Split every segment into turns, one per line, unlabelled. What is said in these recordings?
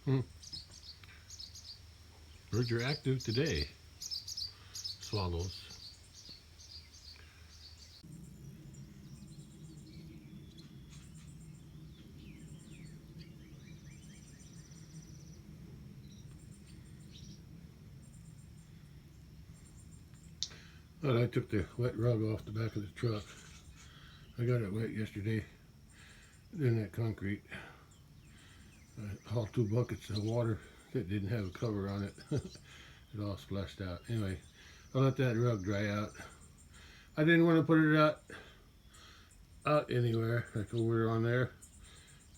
Hmm. Birds are active today. Swallows. Well, I took the wet rug off the back of the truck. I got it wet yesterday. Then that concrete. I hauled 2 buckets of water that didn't have a cover on it. It all splashed out. Anyway, I let that rug dry out. I didn't want to put it out anywhere, like over on there.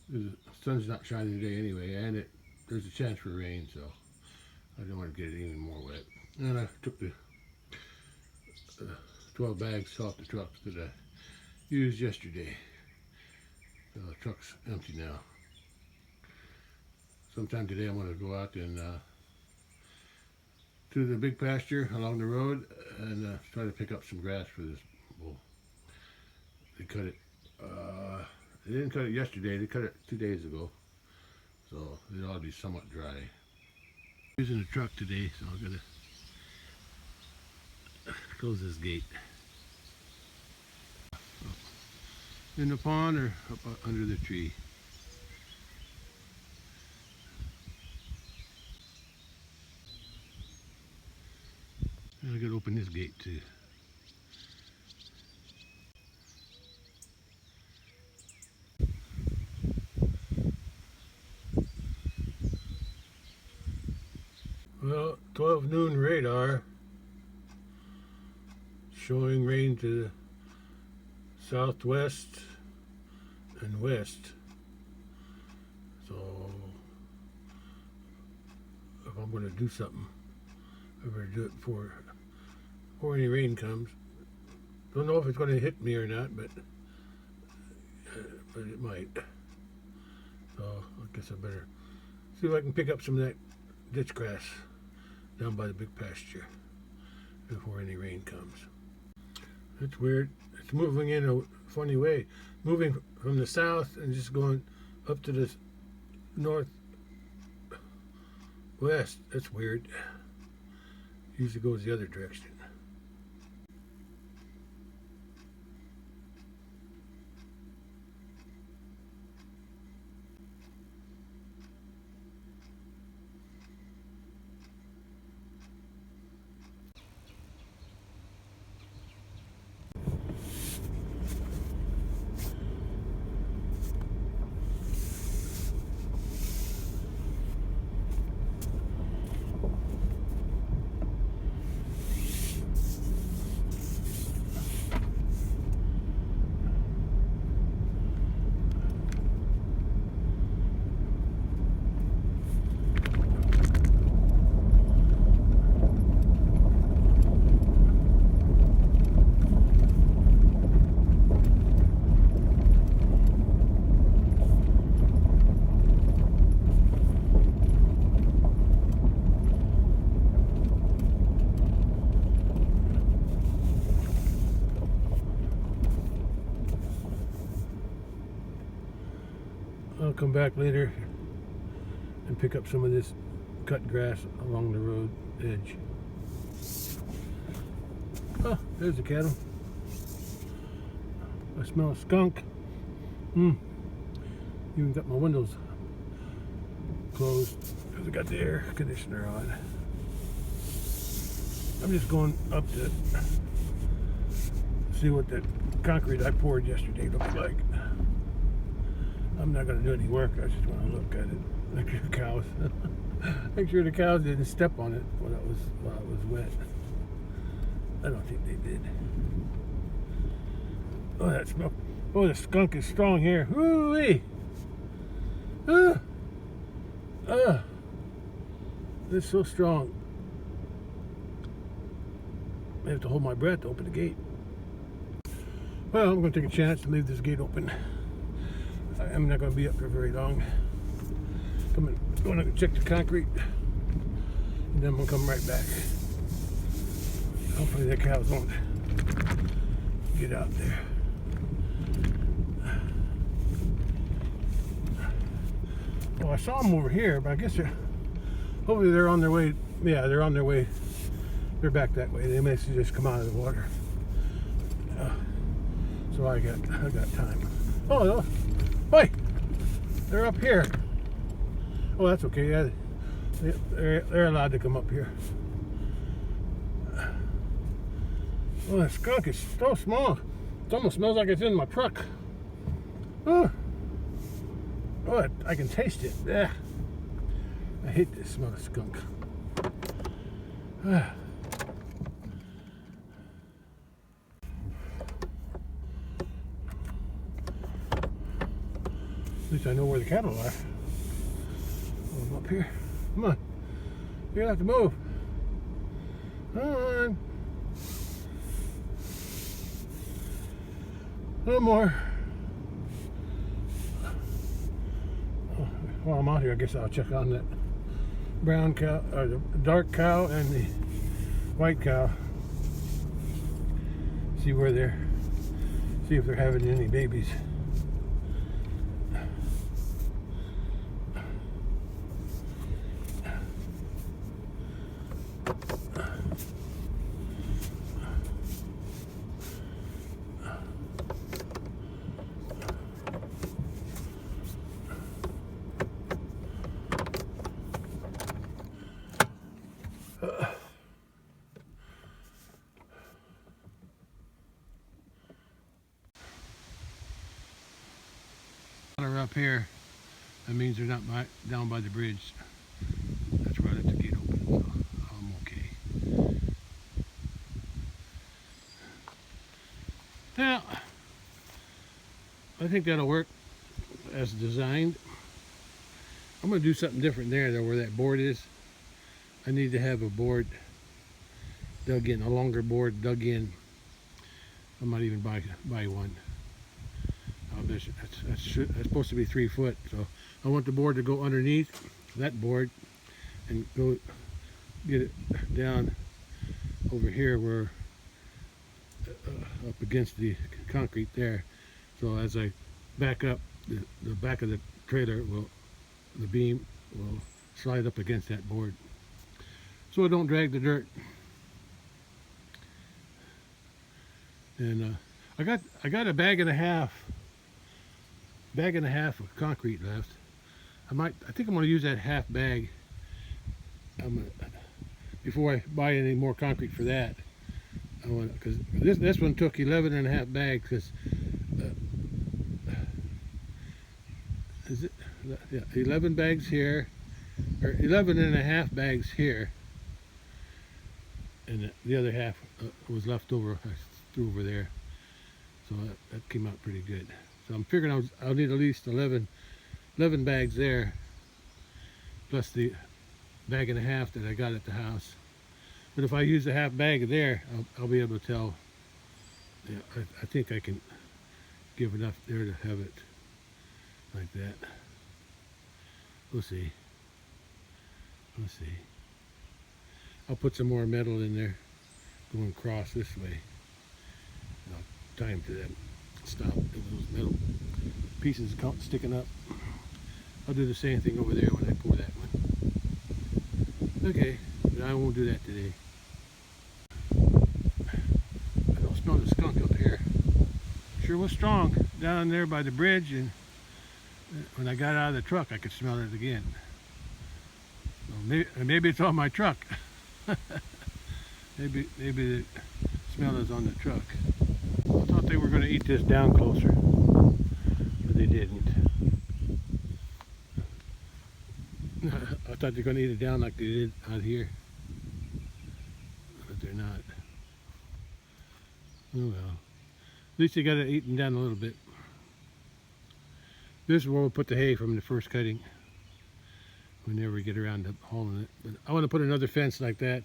The sun's not shining today anyway, and there's a chance for rain, so I didn't want to get it even more wet. And I took the 12 bags off the truck that I used yesterday. So the truck's empty now. Sometime today I'm going to go out and to the big pasture along the road and try to pick up some grass for this bull. They cut it. They didn't cut it yesterday. They cut it 2 days ago, so it ought to be somewhat dry. Using the truck today, so I'm gonna close this gate. In the pond or up under the tree. And I gotta open this gate too. Well, 12 noon radar showing rain to the southwest and west. So if I'm going to do something, I better do it before any rain comes. Don't know if it's going to hit me or not, but it might. So I guess I better see if I can pick up some of that ditch grass down by the big pasture before any rain comes. It's weird. It's moving in a funny way. Moving from the south and just going up to the northwest. That's weird. Usually goes the other direction. I'll come back later and pick up some of this cut grass along the road edge. Oh, there's the cattle. I smell a skunk. Even got my windows closed because I got the air conditioner on. I'm just going up to see what that concrete I poured yesterday looks like. I'm not going to do any work. I just want to look at it. Make sure the cows, make sure the cows didn't step on it while it was wet. I don't think they did. Oh, that smell! Oh, the skunk is strong here. Ooh-wee! It's so strong. I have to hold my breath to open the gate. Well, I'm going to take a chance to leave this gate open. I'm not going to be up here very long. I'm going to check the concrete, and then we'll come right back. Hopefully the cows won't get out there. Well, I saw them over here, but I guess hopefully they're on their way. Yeah, they're on their way. They're back that way. They may just come out of the water. So I got time. Oh, no. Wait, they're up here. Oh, that's okay. Yeah, they're allowed to come up here. Oh, that skunk is so small. It almost smells like it's in my truck. Oh, I can taste it. Yeah. I hate the smell of skunk. At least I know where the cattle are. Oh, I'm up here. Come on. You're gonna have to move. Come on. A little more. Oh, while I'm out here, I guess I'll check on that brown cow, or the dark cow and the white cow. See if they're having any babies. Water up here, that means they're not down by the bridge. That's why I left the gate open, so I'm okay. Now, I think that'll work as designed. I'm going to do something different there, though, where that board is. I need to have a board dug in, a longer board dug in. I might even buy one. That's supposed to be 3 foot, so I want the board to go underneath that board and go get it down over here where up against the concrete there. So as I back up, the back of the trailer the beam will slide up against that board, so it don't drag the dirt. And I got a bag and a half of concrete left. I think I'm going to use that half bag before I buy any more concrete for that. Because this one took 11 and a half bags. Because is it? Yeah, 11 bags here, or 11 and a half bags here, and the other half was left over. I threw over there, so that came out pretty good. So I'm figuring I'll need at least 11 bags there, plus the bag and a half that I got at the house. But if I use the half bag there, I'll be able to tell. Yeah, I think I can give enough there to have it like that. We'll see. I'll put some more metal in there going across this way. I'll tie them to that stop, those metal pieces sticking up. I'll do the same thing over there when I pour that one. Okay, but I won't do that today. I don't smell the skunk up here. Sure was strong down there by the bridge, and when I got out of the truck I could smell it again. Well, maybe it's on my truck. maybe the smell is on the truck. I thought they were going to eat this down closer, but they didn't. I thought they were going to eat it down like they did out here, but they're not. Oh well. At least they got it eaten down a little bit. This is where we'll put the hay from the first cutting, whenever we get around to hauling it. But I want to put another fence like that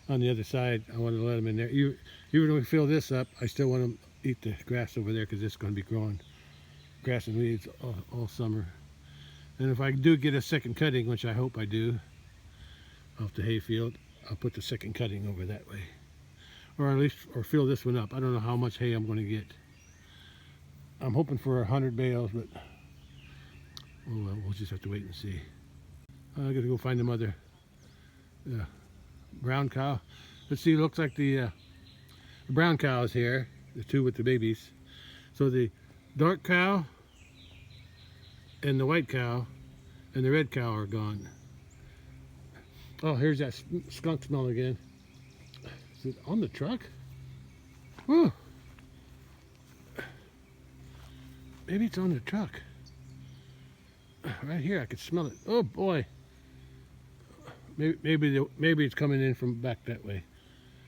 on the other side. I want to let them in there. Even when we fill this up, I still want them to eat the grass over there, because it's going to be growing grass and weeds all summer. And if I do get a second cutting, which I hope I do, off the hay field, I'll put the second cutting over that way, or at least fill this one up. I don't know how much hay I'm going to get. I'm hoping for 100 bales, but Oh well, we'll just have to wait and see. I gotta go find the mother. Brown cow. Let's see, it looks like the brown cow is here, the two with the babies. So the dark cow and the white cow and the red cow are gone. Oh, here's that skunk smell again. Is it on the truck? Whew. Maybe it's on the truck. Right here, I could smell it. Oh boy. Maybe it's coming in from back that way,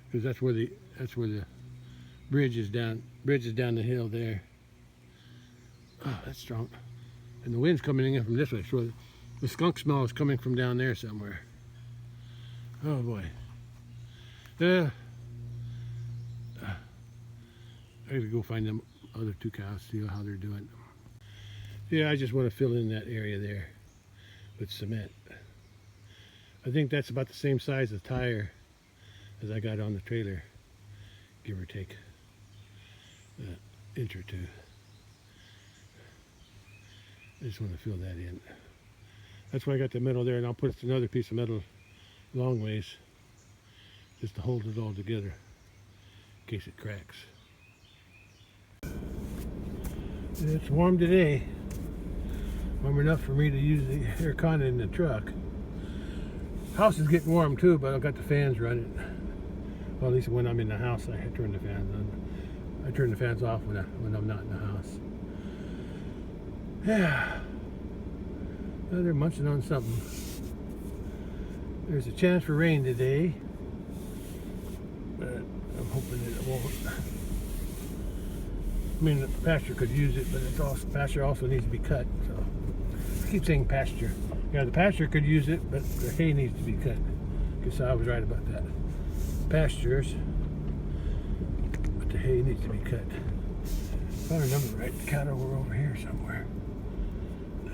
because that's where the bridge is down. Bridge is down the hill there. Oh, that's strong. And the wind's coming in from this way, so the skunk smell is coming from down there somewhere. Oh boy. I gotta go find them other two cows, see how they're doing. Yeah, I just want to fill in that area there with cement. I think that's about the same size of tire as I got on the trailer, give or take an inch or two. I just want to fill that in. That's why I got the metal there, and I'll put another piece of metal long ways just to hold it all together in case it cracks. It's warm today, warm enough for me to use the air con in the truck. House is getting warm too, but I've got the fans running. Well, at least when I'm in the house, I turn the fans on. I turn the fans off when I'm not in the house. Yeah, well, they're munching on something. There's a chance for rain today, but I'm hoping that it won't. I mean, the pasture could use it, but it's also, pasture also needs to be cut. So I keep saying pasture. Yeah, the pasture could use it, but the hay needs to be cut. Guess I was right about that. Pastures, but the hay needs to be cut. If I remember right, the cattle were over here somewhere.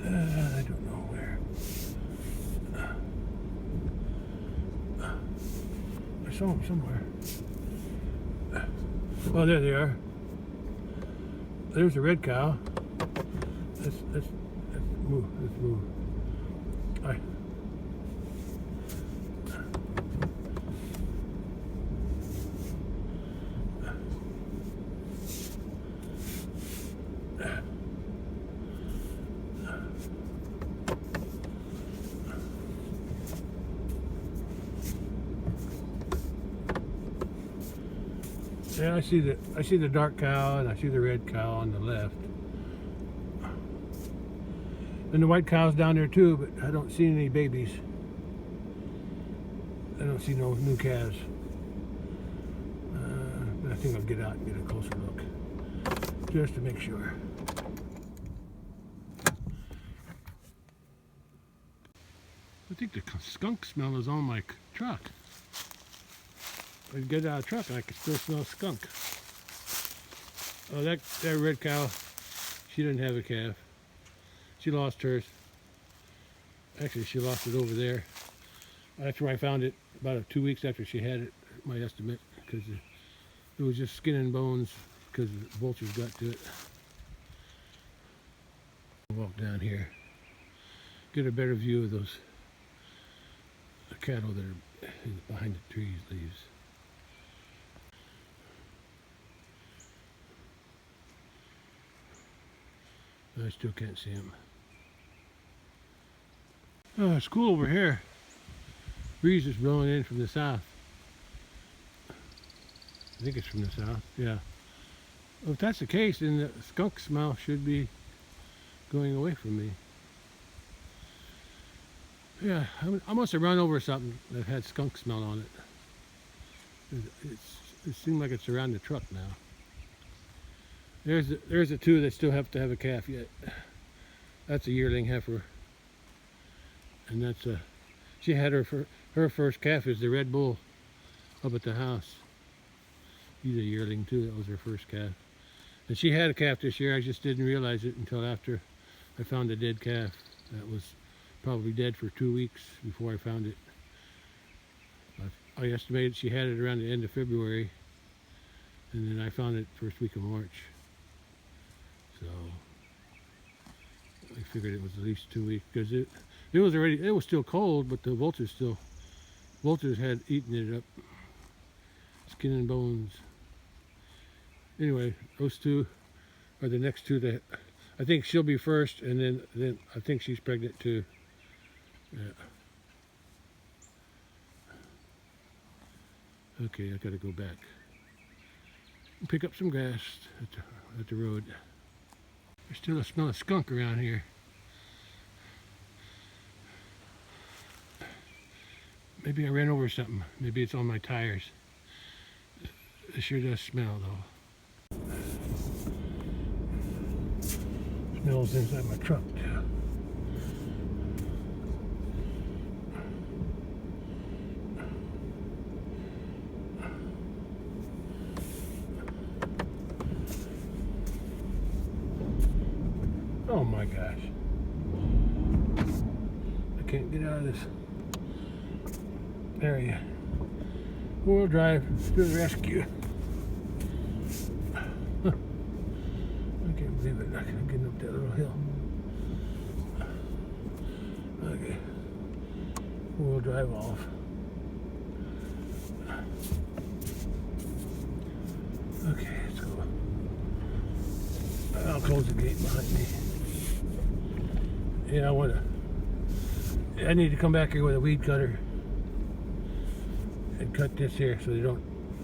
I don't know where. I saw them somewhere. Oh, there they are. There's a red cow. Let's move. Let's move. Yeah, I see the dark cow and I see the red cow on the left. And the white cow's down there too, but I don't see any babies. I don't see no new calves. But I think I'll get out and get a closer look, just to make sure. I think the skunk smell is on my truck. I get out of the truck and I can still smell skunk. Oh, that red cow, she didn't have a calf. She lost hers. Actually, she lost it over there. That's where I found it about 2 weeks after she had it, my estimate, because it was just skin and bones because the vultures got to it. Walk down here, get a better view of those cattle that are behind the trees, leaves. I still can't see them. Oh, it's cool over here. Breeze is blowing in from the south. I think it's from the south, yeah. Well, if that's the case, then the skunk smell should be going away from me. Yeah, I must have run over something that had skunk smell on it. It seemed like it's around the truck now. There's the two that still have to have a calf yet. That's a yearling heifer, and that's she had her first calf is the Red Bull up at the house. He's a yearling too. That was her first calf, and she had a calf this year. I just didn't realize it until after I found a dead calf that was probably dead for 2 weeks before I found it. I estimated she had it around the end of February, and then I found it first week of March. So figured it was at least 2 weeks because it was still cold, but the vultures had eaten it up, skin and bones. Anyway, those two are the next two that I think she'll be first, and then I think she's pregnant too. Yeah. Okay, I gotta go back and pick up some grass at the road. There's still a smell of skunk around here. Maybe I ran over something. Maybe it's on my tires. It sure does smell though. Smells inside my truck too. Oh my gosh. I can't get out of this area. Four-wheel drive to the rescue. I can't believe it. I'm getting up that little hill. Okay. Four-wheel drive off. Okay, let's go. I'll close the gate behind me. Yeah, I need to come back here with a weed cutter and cut this here so they don't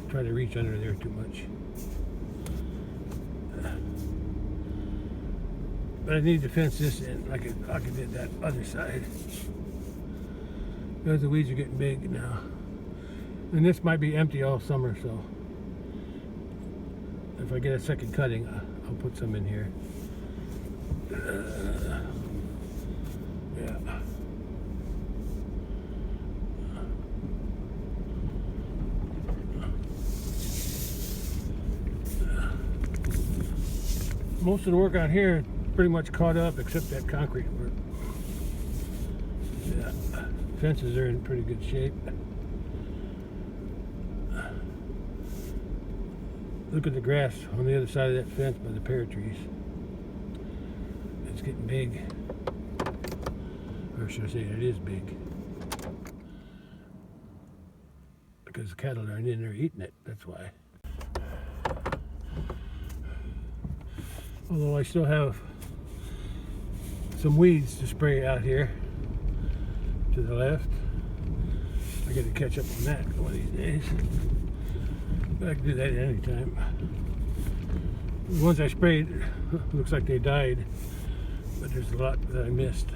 try to reach under there too much. But I need to fence this in like I did that other side. Because the weeds are getting big now. And this might be empty all summer, so if I get a second cutting, I'll put some in here. Yeah. Most of the work out here pretty much caught up except that concrete work. Yeah. Fences are in pretty good shape. Look at the grass on the other side of that fence by the pear trees. It's getting big. Or should I say it is big. Because the cattle aren't in there eating it, that's why. Although I still have some weeds to spray out here to the left. I gotta catch up on that one of these days. But I can do that at any time. The ones I sprayed, looks like they died, but there's a lot that I missed.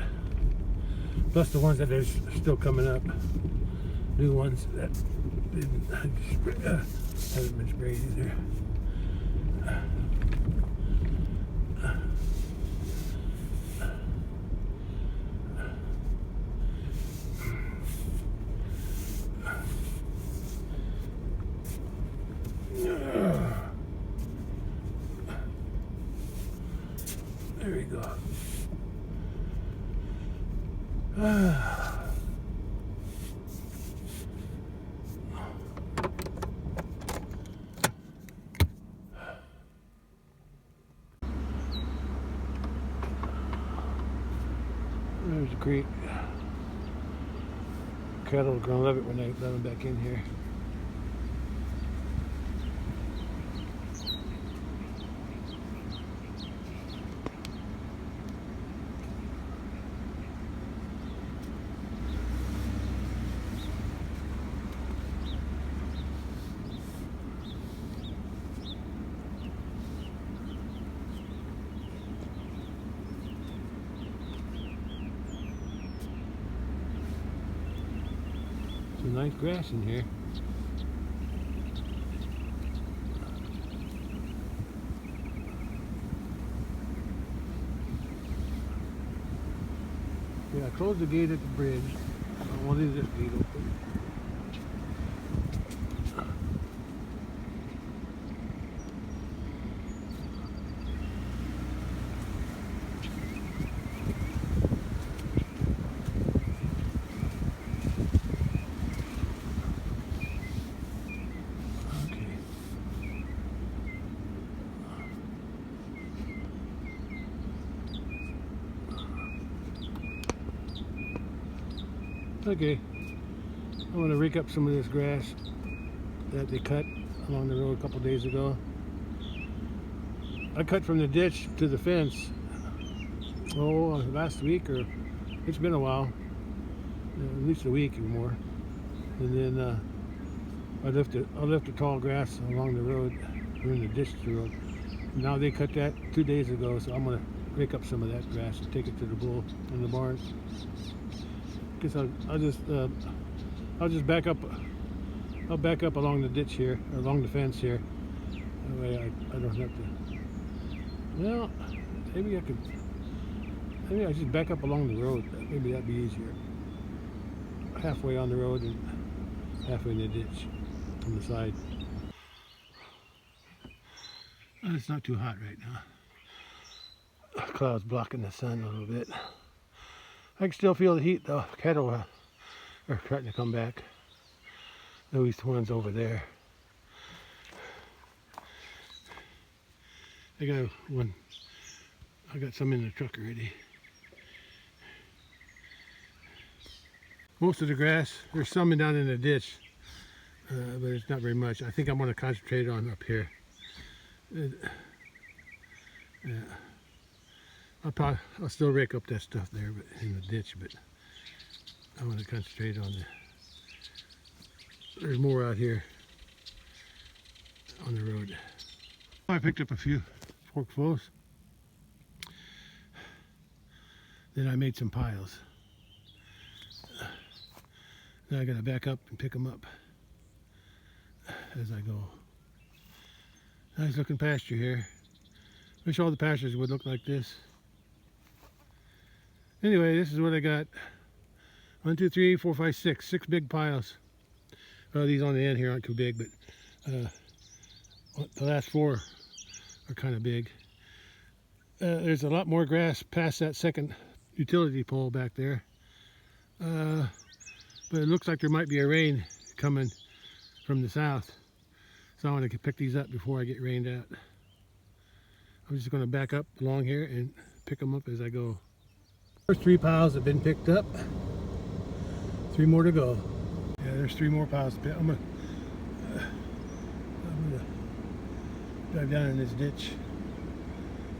Plus the ones that are still coming up. New ones that haven't been sprayed either. There we go. There's the creek. Cattle are gonna love it when I let them back in here. Some nice grass in here. Yeah, I closed the gate at the bridge. I want to leave this gate open. Okay, I want to rake up some of this grass that they cut along the road a couple days ago. I cut from the ditch to the fence, last week, or it's been a while, at least a week or more. And then I left the tall grass along the road, or in the ditch to the road. Now they cut that 2 days ago, so I'm gonna rake up some of that grass and take it to the bull in the barn. Guess I'll just back up. I'll back up along the ditch here, or along the fence here. That way I don't have to. Well, maybe I just back up along the road. Maybe that'd be easier. Halfway on the road and halfway in the ditch on the side. Well, it's not too hot right now. Clouds blocking the sun a little bit. I can still feel the heat though. Cattle are starting to come back. Those ones over there. I got some in the truck already. Most of the grass, there's some down in the ditch, but it's not very much. I think I'm going to concentrate on up here. Yeah. I'll still rake up that stuff there, but in the ditch. But I want to concentrate on there's more out here on the road. I picked up a few forkfuls. Then I made some piles. Now I gotta back up and pick them up as I go. Nice looking pasture here. Wish all the pastures would look like this. Anyway, this is what I got. 1, 2, 3, 4, 5, 6. 6 big piles. These on the end here aren't too big, but the last 4 are kind of big. There's a lot more grass past that second utility pole back there. But it looks like there might be a rain coming from the south. So I want to pick these up before I get rained out. I'm just going to back up along here and pick them up as I go. First 3 piles have been picked up. 3 more to go. Yeah, there's 3 more piles to pick. I'm gonna drive down in this ditch.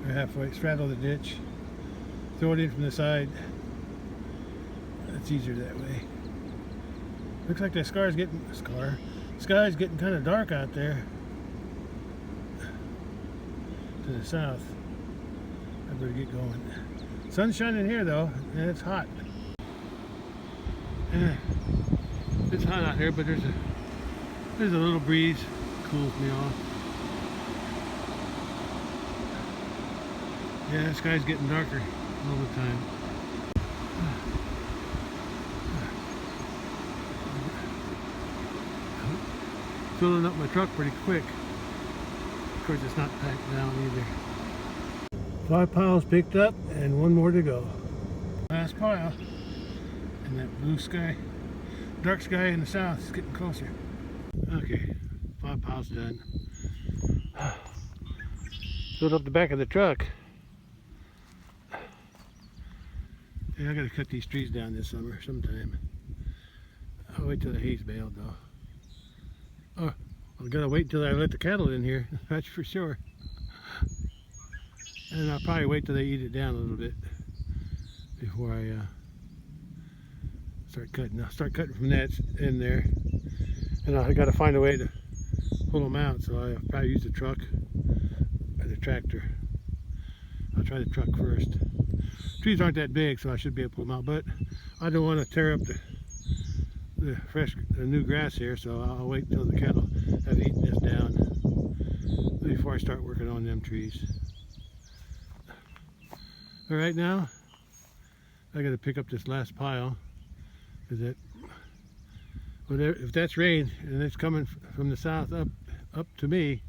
Or halfway, straddle the ditch. Throw it in from the side. It's easier that way. Looks like the sky's getting kind of dark out there to the south. I better get going. Sun's shining here though, and it's hot. Yeah, it's hot out here, but there's a little breeze, cools me off. Yeah, the sky's getting darker all the time. Filling up my truck pretty quick. Of course, it's not packed down either. 5 piles picked up and 1 more to go. Last pile. And that blue sky, dark sky in the south is getting closer. Okay, 5 piles done. Filled up the back of the truck. Yeah, I gotta cut these trees down this summer sometime. I'll wait till the hay's baled though. Oh, I've got to wait until I let the cattle in here, that's for sure. And I'll probably wait till they eat it down a little bit before I start cutting. I'll start cutting from that in there. And I got to find a way to pull them out, so I'll probably use the truck or the tractor. I'll try the truck first. Trees aren't that big, so I should be able to pull them out, but I don't want to tear up the new grass here, so I'll wait until the cattle have eaten this down before I start working on them trees. All right, now I got to pick up this last pile. If that's rain and it's coming from the south up to me,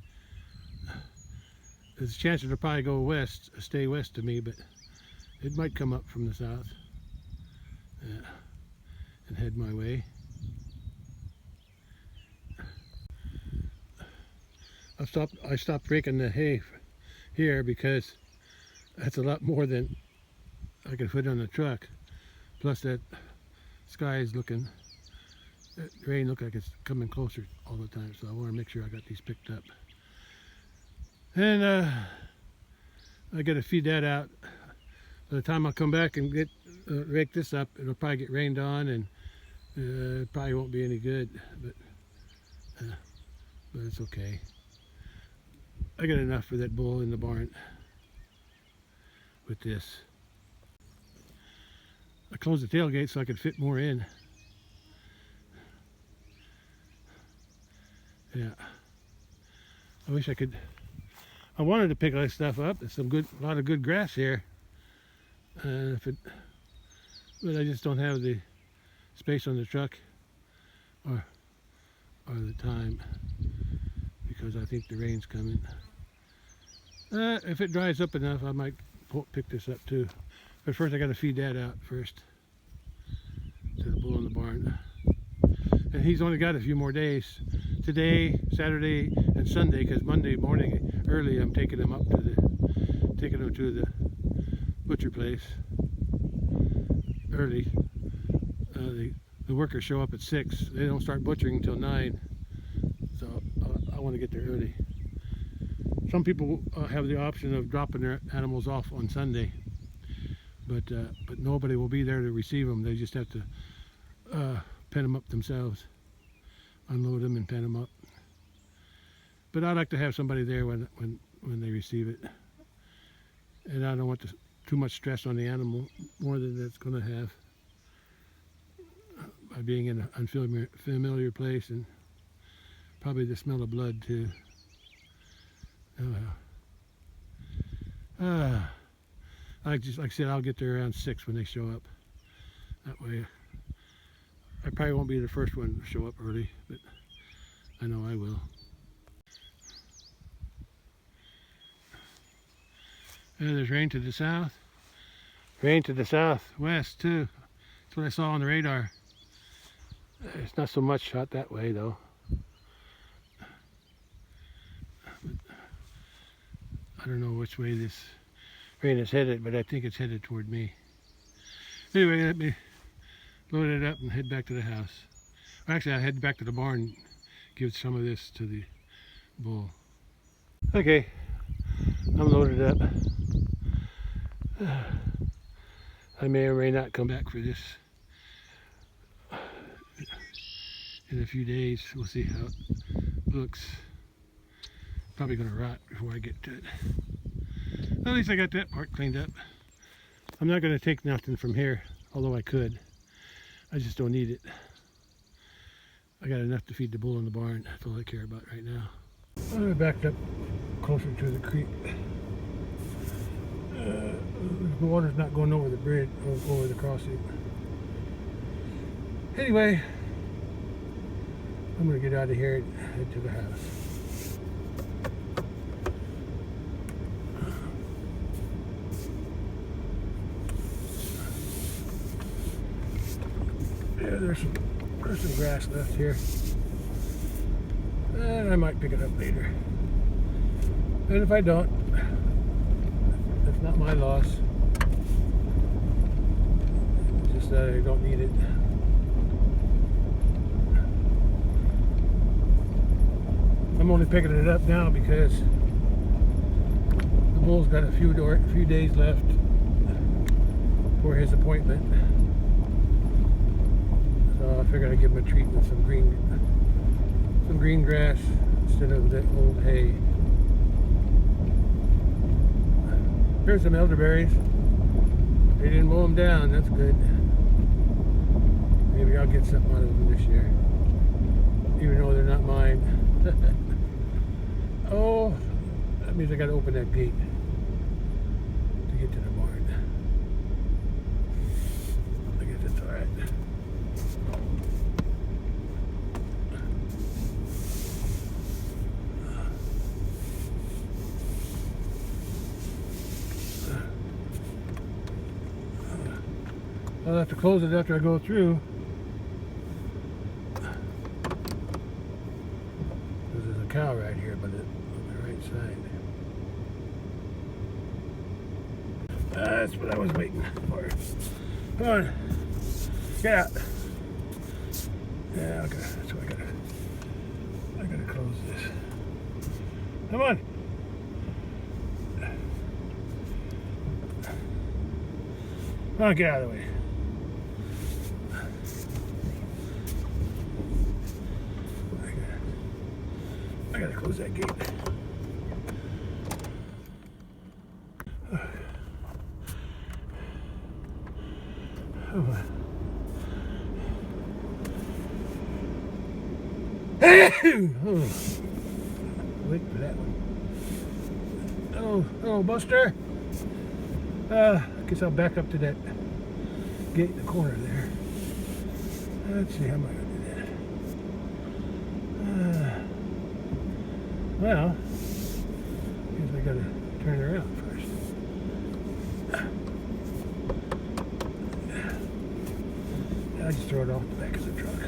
there's a chance it'll probably go west, stay west to me, but it might come up from the south and head my way. I stopped raking the hay here because that's a lot more than I could put on the truck. Plus that sky is looking, the rain looks like it's coming closer all the time, so I want to make sure I got these picked up. And I got to feed that out. By the time I come back and get rake this up, it'll probably get rained on, and it probably won't be any good, but it's okay. I got enough for that bull in the barn with this. I closed the tailgate so I could fit more in. Yeah, I wish I could. I wanted to pick this stuff up. There's a lot of good grass here, but I just don't have the space on the truck or the time, because I think the rain's coming. If it dries up enough, I might pick this up too. But first I got to feed that out first to the bull in the barn. And he's only got a few more days. Today, Saturday, and Sunday, because Monday morning early I'm taking him to the butcher place early. The workers show up at 6. They don't start butchering until 9. So I want to get there early. Some people have the option of dropping their animals off on Sunday, but nobody will be there to receive them. They just have to pen them up themselves, unload them and pen them up. But I like to have somebody there when they receive it, and I don't want too much stress on the animal, more than it's going to have by being in an unfamiliar place, and probably the smell of blood too. Like I said, I'll get there around 6 when they show up. That way, I probably won't be the first one to show up early, but I know I will. And there's rain to the south. Rain to the southwest too. That's what I saw on the radar. It's not so much out that way though. I don't know which way this rain is headed, but I think it's headed toward me. Anyway, let me load it up and head back to the house. Actually, I'll head back to the barn, give some of this to the bull. Okay, I'm loaded up. I may or may not come back for this in a few days. We'll see how it looks. Probably going to rot before I get to it. At least I got that part cleaned up. I'm not going to take nothing from here, although I could. I just don't need it. I got enough to feed the bull in the barn. That's all I care about right now. I backed up closer to the creek. The water's not going over the bridge, over the crossing. Anyway, I'm going to get out of here and head to the house. Yeah, there's some grass left here, and I might pick it up later. And if I don't, it's not my loss. It's just that I don't need it. I'm only picking it up now because the bull's got a few days left for his appointment. So I figured I'd give him a treat with some green grass instead of the old hay. Here's some elderberries. They didn't mow them down. That's good. Maybe I'll get something out of them this year, even though they're not mine. Oh, that means I got to open that gate to get to the barn. I guess that's all right. I'll have to close it after I go through. There's a cow right here, but on the right side. That's what I was waiting for. Come on, get out. Yeah, okay, so I gotta close this. Come on. Come on, get out of the way. I gotta close that gate. Come on. Oh. Wait for that one. Hello, Buster. I guess I'll back up to that gate in the corner there. Let's see, how am I going to do that? Well, I guess I got to turn it around first. I'll just throw it off the back of the truck.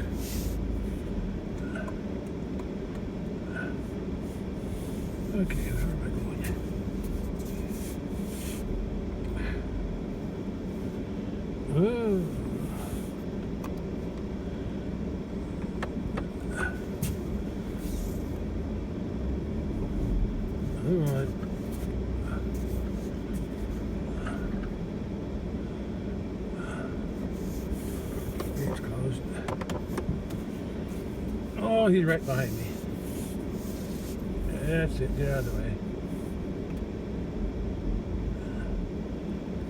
Okay, where am I going? Oh. Alright. It's closed. Oh, he's right behind me. That's it, get out of the way.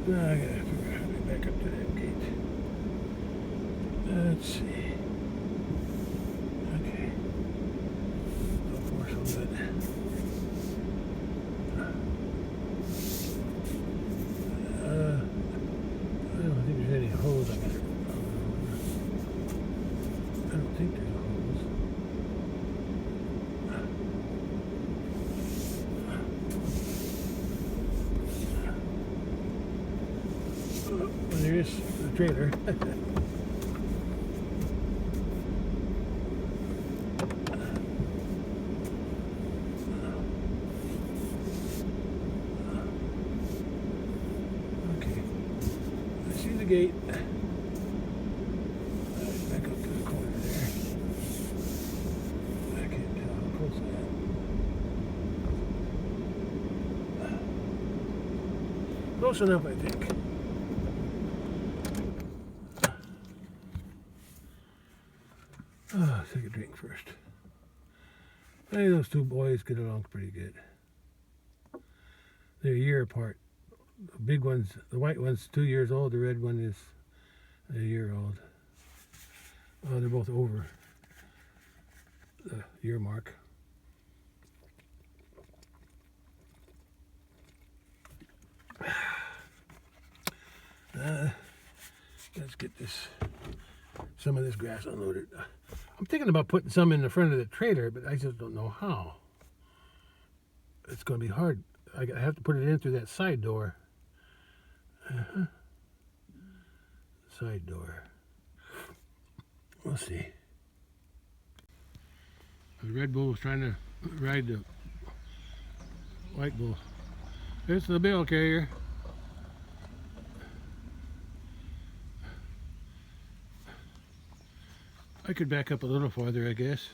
Now I gotta figure out how to get back up to that gate. Let's see. Okay. So far so good. I don't think there's any holes I gotta. I don't think there's holes. Well, there's the trailer. Okay. I see the gate. Back up to the corner there. I can't tell how close I am. Close enough, I think. Oh, take a drink first. Hey, those two boys get along pretty good. They're a year apart. The big one's, the white one's 2 years old. The red one is a year old. Oh, they're both over the year mark. Let's get some of this grass unloaded. I'm thinking about putting some in the front of the trailer, but I just don't know how. It's going to be hard. I have to put it in through that side door. Side door. We'll see. The Red Bull was trying to ride the White Bull. It's the mail carrier. I could back up a little farther, I guess.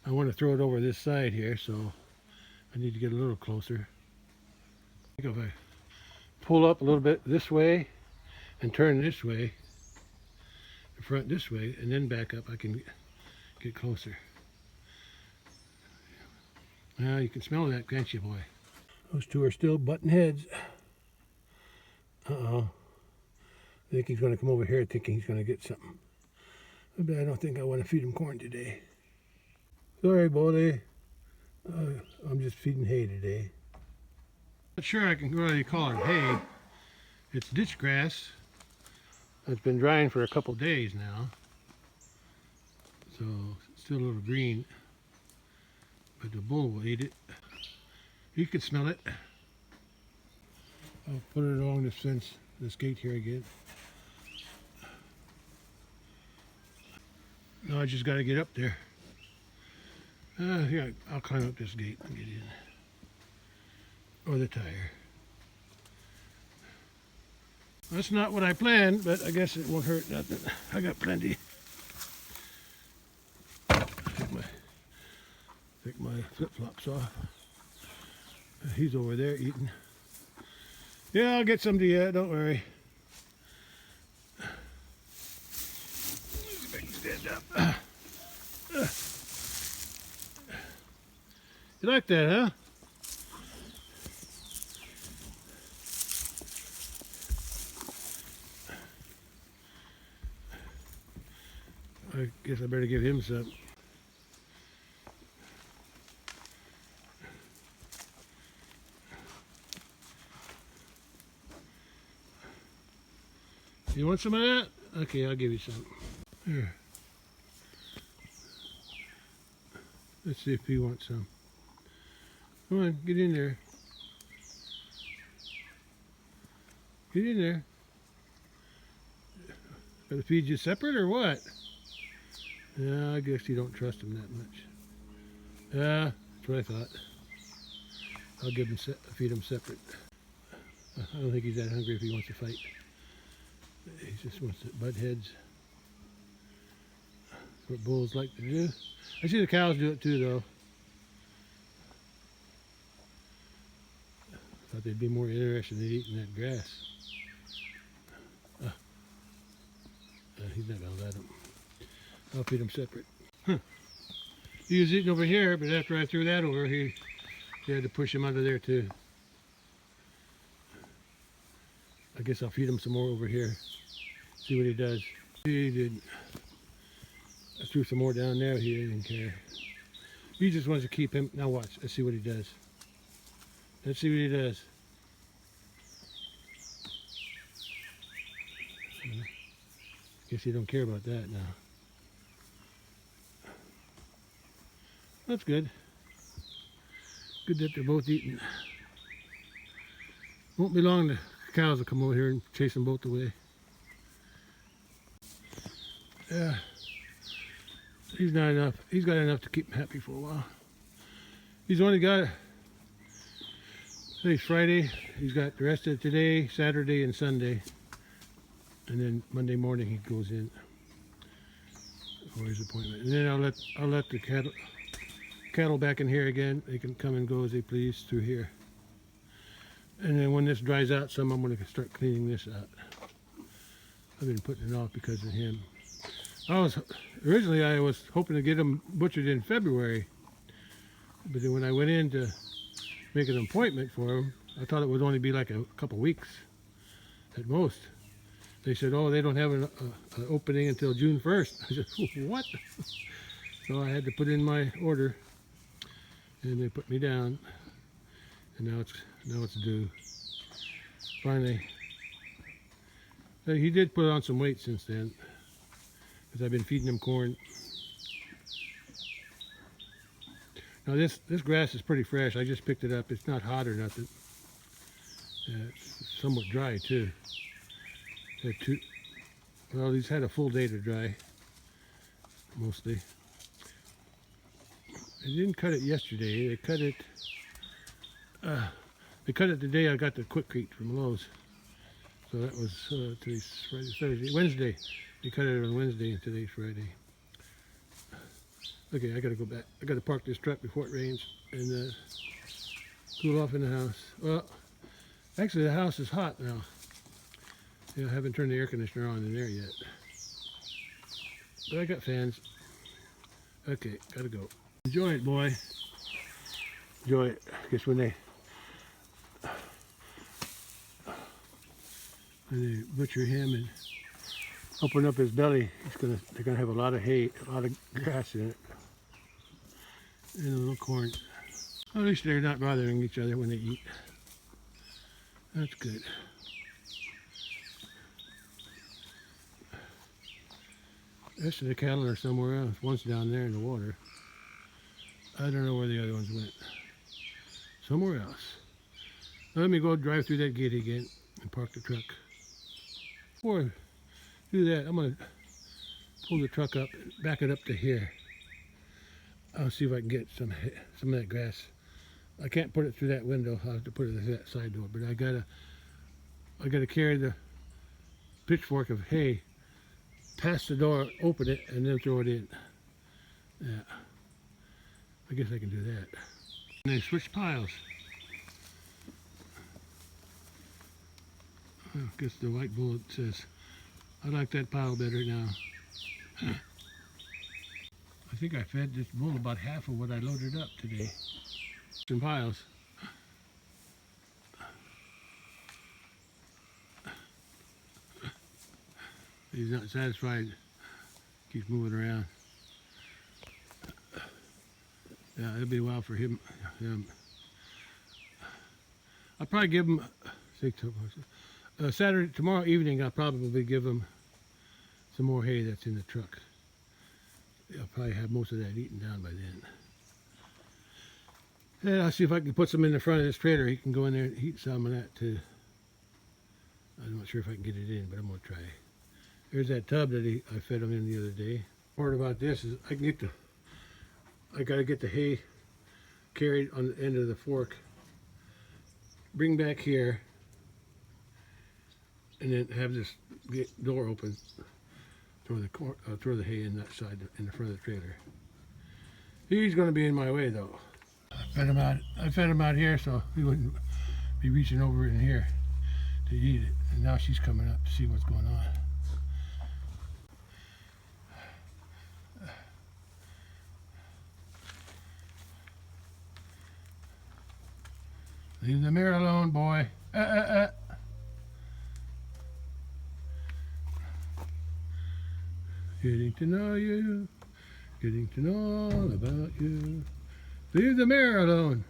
I want to throw it over this side here, so I need to get a little closer. I think if I pull up a little bit this way and turn this way, the front this way, and then back up, I can get closer. Now you can smell that, can't you, boy? Those two are still butting heads. Uh-oh. I think he's going to come over here thinking he's going to get something. But I don't think I want to feed him corn today. Sorry, Baldy. I'm just feeding hay today. Not sure I can really call it hay. It's ditch grass. It's been drying for a couple days now. So it's still a little green. But the bull will eat it. You can smell it. I'll put it along this fence, this gate here again. No, I just got to get up there. Yeah, I'll climb up this gate and get in. Or the tire. That's not what I planned, but I guess it won't hurt nothing. I got plenty. flip-flops off. He's over there eating. Yeah, I'll get some to you, don't worry. Stand up. You like that, huh? I guess I better give him some. You want some of that? Okay, I'll give you some. Here. Let's see if he wants some. Come on, get in there. Get in there. Gotta feed you separate or what? Yeah, I guess you don't trust him that much. Yeah, that's what I thought. I'll give him feed him separate. I don't think he's that hungry if he wants to fight. He just wants to butt heads. That's what bulls like to do. I see the cows do it too, though. Thought they'd be more interested in eating that grass. He's not gonna let him. I'll feed him separate. Huh. He was eating over here, but after I threw that over, he had to push him under there too. I guess I'll feed him some more over here. See what he does. He didn't. I threw some more down there. He didn't care. He just wants to keep him. Now watch. Let's see what he does. Let's see what he does. Guess he don't care about that now. That's good. Good that they're both eating. Won't be long the cows will come over here and chase them both away. Yeah. He's not enough. He's got enough to keep him happy for a while. He's only got, today's Friday. He's got the rest of today, Saturday, and Sunday. And then Monday morning he goes in for his appointment. And then I'll let the cattle back in here again. They can come and go as they please through here. And then when this dries out some, I'm going to start cleaning this out. I've been putting it off because of him. Originally I was hoping to get him butchered in February. But then when I went in to make an appointment for him, I thought it would only be like a couple weeks at most. They said, oh, they don't have an opening until June 1st. I said, what? So I had to put in my order, and they put me down, and now it's due. Finally, he did put on some weight since then, because I've been feeding him corn. Now this grass is pretty fresh. I just picked it up. It's not hot or nothing. It's somewhat dry too. Well, he's had a full day to dry, mostly. They didn't cut it yesterday. They cut it the day I got the Quikrete from Lowe's. So that was today's Friday, Thursday, Wednesday. They cut it on Wednesday, and today's Friday. Okay, I gotta go back. I gotta park this truck before it rains and cool off in the house. Well, actually the house is hot now. Yeah, I haven't turned the air conditioner on in there yet. But I got fans. Okay, gotta go. Enjoy it, boy. Enjoy it. I guess when they butcher him and open up his belly, they're gonna have a lot of hay, a lot of grass in it. And a little corn. At least they're not bothering each other when they eat. That's good. The rest of the cattle are somewhere else. One's down there in the water. I don't know where the other ones went. Somewhere else. Now let me go drive through that gate again and park the truck. Before I do that, I'm going to pull the truck up, back it up to here. I'll see if I can get some of that grass. I can't put it through that window. I'll have to put it through that side door. But I gotta carry the pitchfork of hay past the door, open it, and then throw it in. Yeah. I guess I can do that. And they switched piles. I guess the white bullet says, I like that pile better now. I think I fed this bull about half of what I loaded up today. Some piles. He's not satisfied. Keeps moving around. Yeah, it'll be a while for him. I'll probably give him Saturday, tomorrow evening. I'll probably give him some more hay that's in the truck. I'll probably have most of that eaten down by then. And I'll see if I can put some in the front of this trailer. He can go in there and eat some of that too. I'm not sure if I can get it in, but I'm gonna try. There's that tub that I fed him in the other day. Part about this is I gotta get the hay carried on the end of the fork. Bring back here, and then have this door open. Throw the hay in that side, in the front of the trailer. He's going to be in my way though. I fed him out here so he wouldn't be reaching over in here to eat it. And now she's coming up to see what's going on. Leave the mare alone, boy. Getting to know you, getting to know all about you. Leave the mare alone.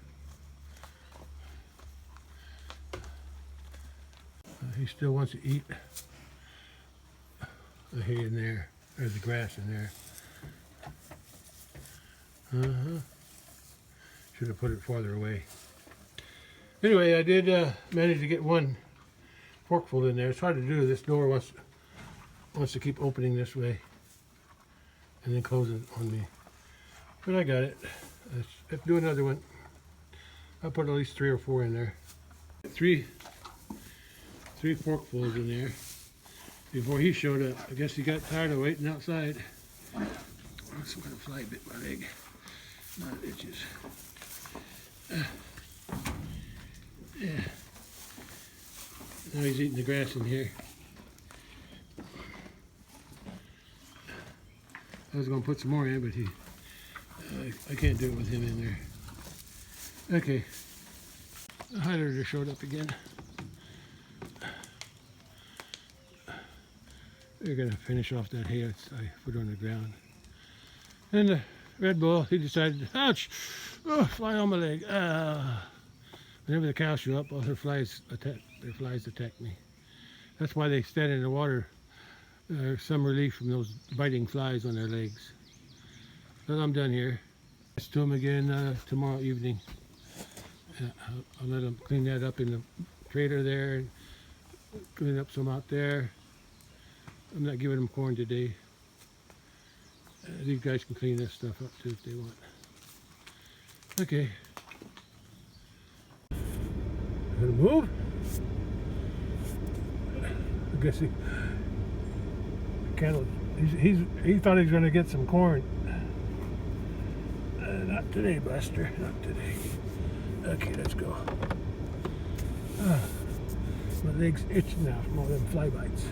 He still wants to eat the hay in there. There's the grass in there. Should have put it farther away. Anyway, I did manage to get one forkful in there. It's hard to do. This door wants to keep opening this way and then close it on me. But I got it. Let's do another one. I'll put at least 3 or 4 in there. Three forkfuls in there before he showed up. I guess he got tired of waiting outside. That's where the fly bit my leg. Now it itches. Yeah. Now he's eating the grass in here. I was going to put some more in, but I can't do it with him in there. Okay. The hider just showed up again. They're going to finish off that hay I put on the ground. And the Red Bull, he decided, ouch, oh, fly on my leg. Whenever the cows show up, all their flies attack me. That's why they stand in the water. Some relief from those biting flies on their legs. But I'm done here. Let's do them again tomorrow evening. I'll let them clean that up in the trailer there, and clean up some out there. I'm not giving them corn today. These guys can clean this stuff up too if they want. Okay. Gonna move. I guess he thought he was going to get some corn. Not today, Buster. Not today. Okay, let's go. My leg's itching now from all them fly bites.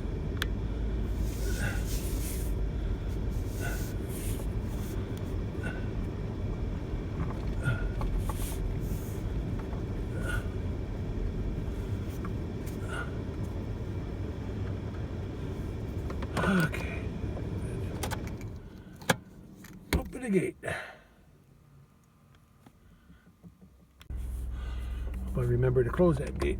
Okay. Open the gate. Hope I remember to close that gate.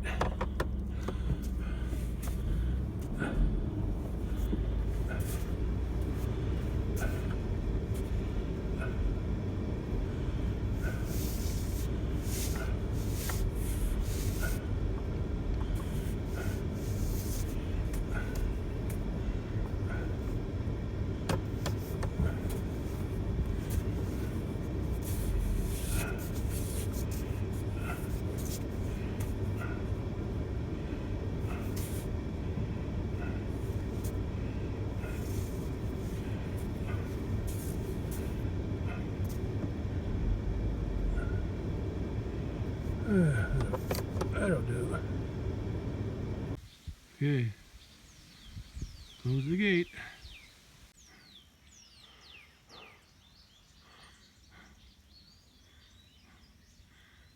Okay. Close the gate.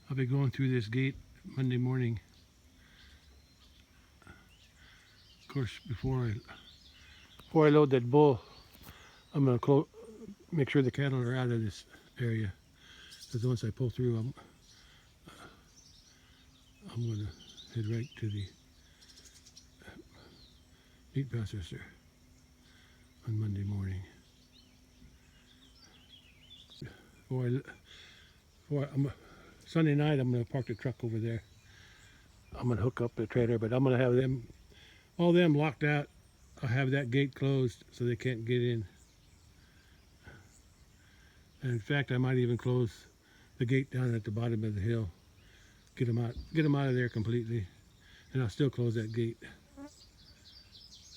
I'll be going through this gate Monday morning. Of course, before I load that bull, I'm gonna make sure the cattle are out of this area. Because once I pull through, I'm gonna head right to the meat processor on Monday morning. Sunday night, I'm gonna park the truck over there. I'm gonna hook up the trailer, but I'm gonna have all them locked out. I'll have that gate closed so they can't get in. And in fact, I might even close the gate down at the bottom of the hill. Get them out of there completely. And I'll still close that gate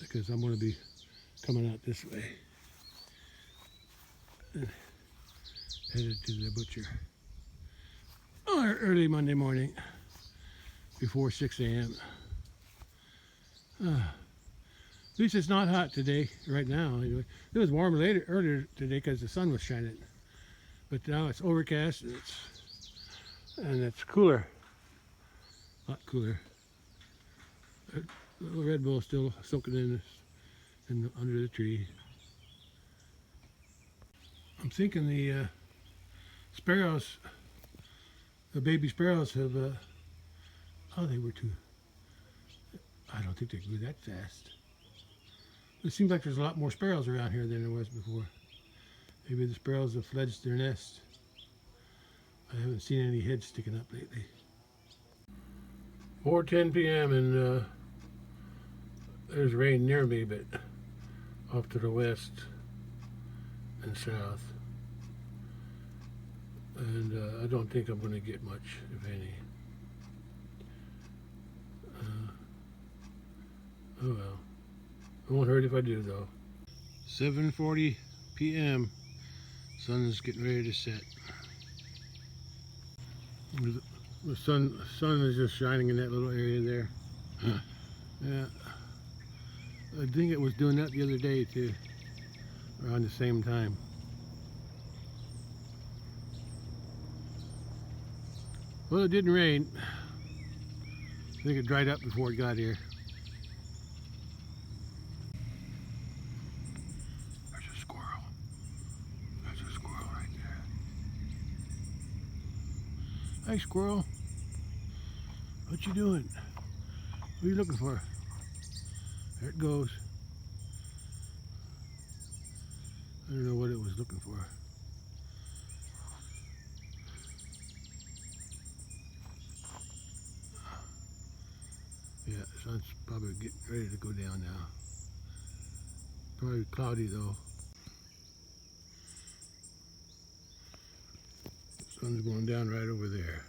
because I'm going to be coming out this way and headed to the butcher early Monday morning before 6 a.m. At least it's not hot today, right now. Anyway. It was warm earlier today because the sun was shining. But now it's overcast and it's cooler. A lot cooler. The little Red Bull still soaking under the tree. I'm thinking the sparrows, the baby sparrows have, they were too, I don't think they grew that fast. It seems like there's a lot more sparrows around here than there was before. Maybe the sparrows have fledged their nest. I haven't seen any heads sticking up lately. 4:10 p.m. and there's rain near me, but off to the west and south. And I don't think I'm going to get much, if any. Oh well. It won't hurt if I do, though. 7:40 p.m. Sun is getting ready to set. The sun is just shining in that little area there. Yeah. I think it was doing that the other day too, around the same time. Well, it didn't rain. I think it dried up before it got here. There's a squirrel. There's a squirrel right there. Hey, squirrel. What you doing? What are you looking for? There it goes. I don't know what it was looking for. Yeah, the sun's probably getting ready to go down now. Probably cloudy though. Sun's going down right over there.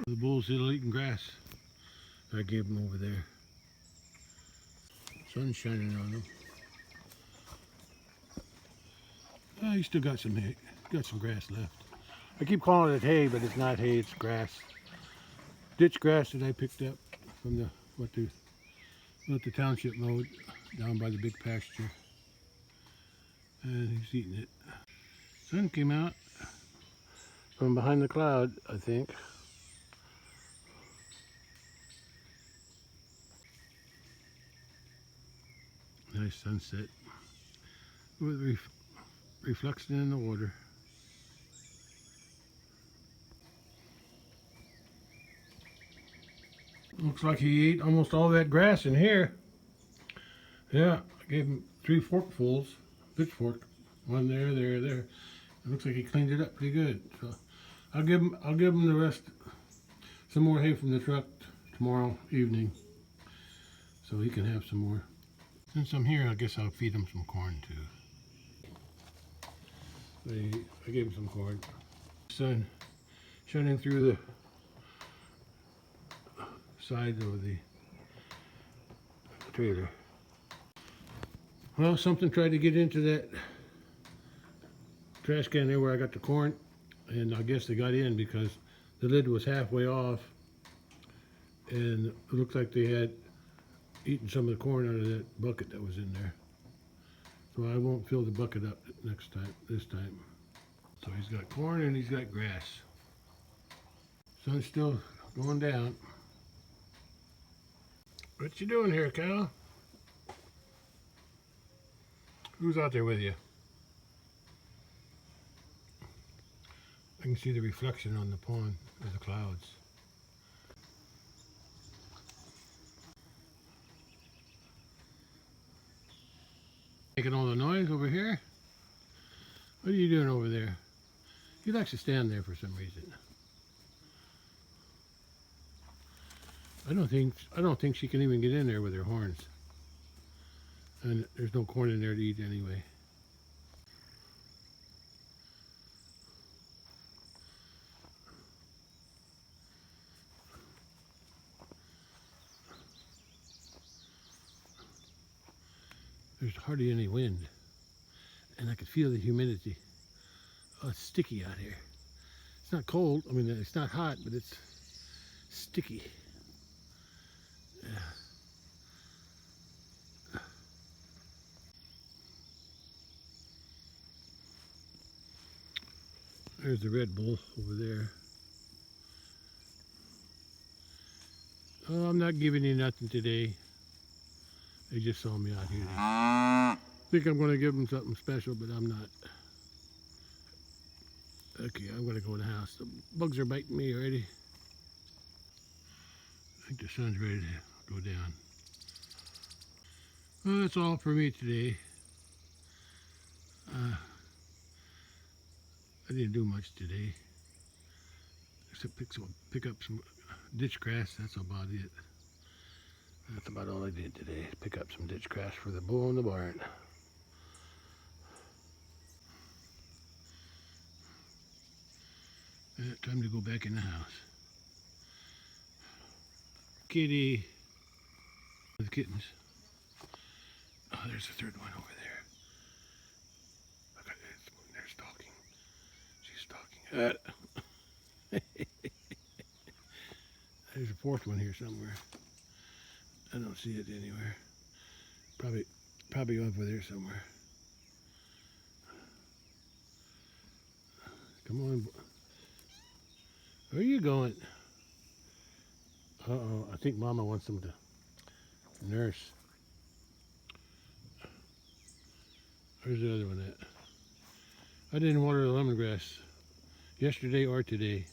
The bull's still eating grass I gave him over there. Sun's shining on him. He's still got some hay, got some grass left. I keep calling it hay, but it's not hay, it's grass. Ditch grass that I picked up from what the township mowed down by the big pasture. And he's eating it. Sun came out from behind the cloud, I think. Nice sunset with reflection in the water. Looks like he ate almost all that grass in here. Yeah, I gave him 3 forkfuls, pitchfork, one there. It looks like he cleaned it up pretty good. So I'll give him the rest, some more hay from the truck tomorrow evening, so he can have some more. Since I'm here, I guess I'll feed him some corn too. I gave him some corn. Sun shining through the side of the trailer. Well, something tried to get into that trash can there where I got the corn, and I guess they got in because the lid was halfway off, and it looked like they had eaten some of the corn out of that bucket that was in there. So I won't fill the bucket up this time. So he's got corn and he's got grass. Sun's still going down. What you doing here, cow? Who's out there with you? I can see the reflection on the pond of the clouds. Making all the noise over here? What are you doing over there? He likes to stand there for some reason. I don't think she can even get in there with her horns. And there's no corn in there to eat anyway. There's hardly any wind, and I could feel the humidity. Oh, it's sticky out here. It's not cold, I mean, it's not hot, but it's sticky. Yeah. There's the Red Bull over there. Oh, I'm not giving you nothing today. They just saw me out here. I think I'm going to give them something special, but I'm not. Okay, I'm going to go in the house. The bugs are biting me already. I think the sun's ready to go down. Well, that's all for me today. I didn't do much today. Except pick up some ditch grass. That's about it. That's about all I did today. Pick up some ditch grass for the bull in the barn. Time to go back in the house. Kitty. The kittens. Oh, there's the third one over there. Look at it. They're stalking. She's stalking. There's a fourth one here somewhere. I don't see it anywhere. Probably over there somewhere. Come on. Where are you going? Uh-oh, I think Mama wants them to nurse. Where's the other one at? I didn't water the lemongrass yesterday or today.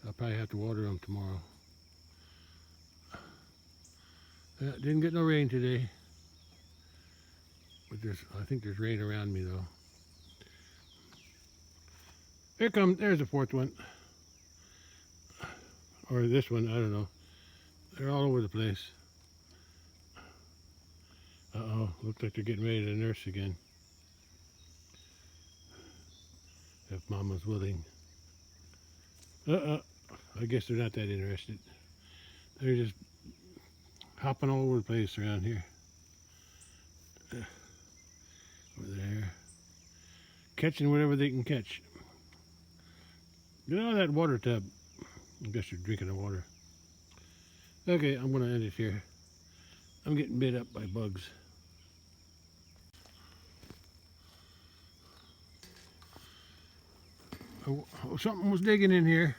I'll probably have to water them tomorrow. Didn't get no rain today. But I think there's rain around me though. There's the fourth one. Or this one, I don't know. They're all over the place. Uh-oh, looks like they're getting ready to nurse again. If Mama's willing. I guess they're not that interested. They're just hopping all over the place around here. Over there. Catching whatever they can catch. Get out of that water tub. I guess you're drinking the water. Okay, I'm going to end it here. I'm getting bit up by bugs. Oh, something was digging in here.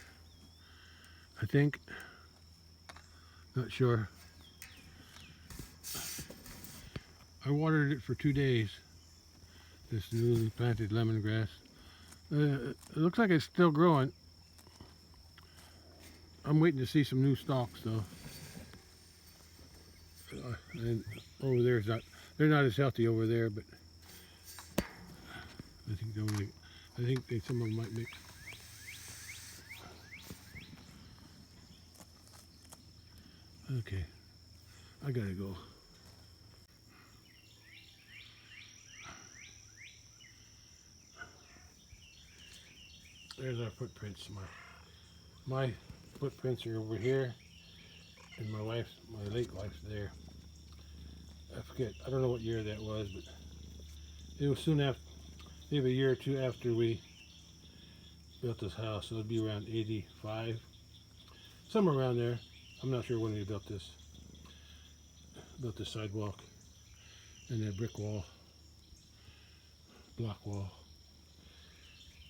I think. Not sure. I watered it for 2 days. This newly planted lemongrass. It looks like it's still growing. I'm waiting to see some new stalks though. And over there is not, they're not as healthy over there, but I think some of them might make. Okay, I gotta go. There's our footprints. My footprints are over here, and my late wife's there. I forget. I don't know what year that was, but it was soon after, maybe a year or two after we built this house. So it'd be around 85, somewhere around there. I'm not sure when we built this sidewalk and that brick wall, block wall.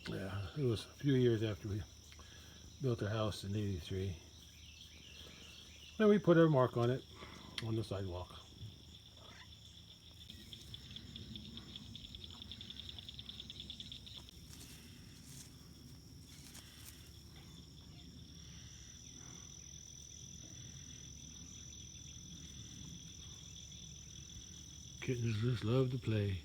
Yeah, it was a few years after we built our house in 83. Then we put our mark on it, on the sidewalk. Kittens just love to play.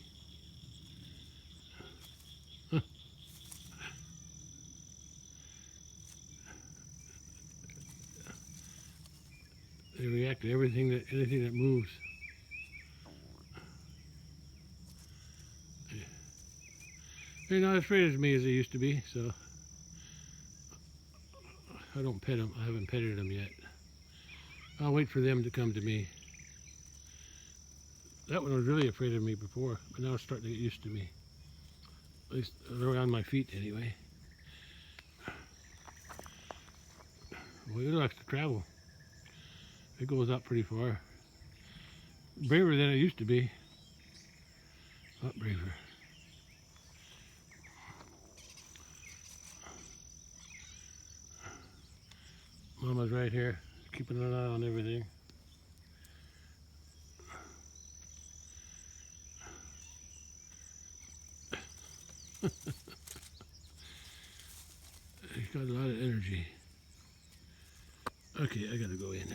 They react to anything that moves. They're not as afraid of me as they used to be, so I don't pet them. I haven't petted them yet. I'll wait for them to come to me. That one was really afraid of me before, but now it's starting to get used to me. At least around my feet anyway. Well, it likes to travel. It goes up pretty far. Braver than it used to be. A lot braver. Mama's right here, keeping an eye on everything. He's got a lot of energy. Okay, I gotta go in.